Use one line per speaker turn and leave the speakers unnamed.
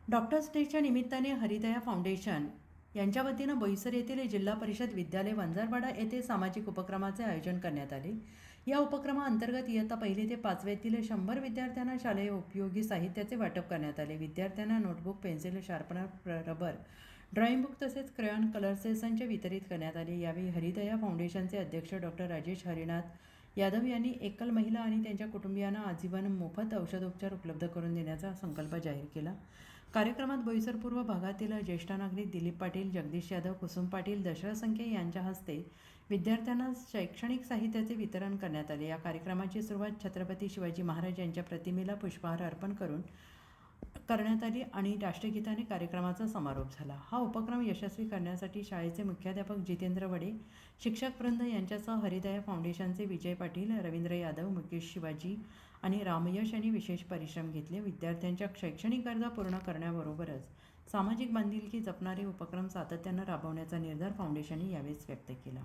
Doctors डेच्या निमित्ताने हरिदया foundation यांच्या वतीनं बोईसर येथील जिल्हा परिषद विद्यालय वंजारवाडा येथे सामाजिक उपक्रमाचे आयोजन करण्यात आले। या उपक्रमाअंतर्गत इयत्ता 1 ते 5 येथील 100 विद्यार्थ्यांना शालेय उपयोगी साहित्याचे वाटप करण्यात आले। विद्यार्थ्यांना notebook, pencil, sharpener, rubber, drawing book तसेच क्रेयॉन कलरचे संच वितरित करण्यात आले। यावेळी हरिदया फाउंडेशनचे अध्यक्ष डॉक्टर राजेश हरिनाथ यादव यांनी एकल महिला आणि त्यांच्या कुटुंबियांना आजीवन मोफत औषधोपचार उपलब्ध करून देण्याचा संकल्प जाहीर केला। कार्यक्रमात बोईसर पूर्व भागातील ज्येष्ठ नागरिक दिलीप पाटील, जगदीश यादव, कुसुम पाटील, दशरथ संखे यांच्या हस्ते विद्यार्थ्यांना शैक्षणिक साहित्याचे वितरण करण्यात आले। या कार्यक्रमाची सुरुवात छत्रपती शिवाजी महाराज यांच्या प्रतिमेला पुष्पहार अर्पण करून करण्यात आली आणि राष्ट्रगीताने कार्यक्रमाचा समारोप झाला। हा उपक्रम यशस्वी करण्यासाठी शाळेचे मुख्याध्यापक जितेंद्र वडे, शिक्षकवृंद यांच्यासह हरिदया फाउंडेशनचे विजय पाटील, रवींद्र यादव, मुकेश शिवाजी आणि रामयश यांनी विशेष परिश्रम घेतले। विद्यार्थ्यांच्या शैक्षणिक गरजा पूर्ण करण्याबरोबरच सामाजिक बांधिलकी जपणारे उपक्रम सातत्यानं राबवण्याचा निर्धार फाउंडेशनने यावेळी व्यक्त केला।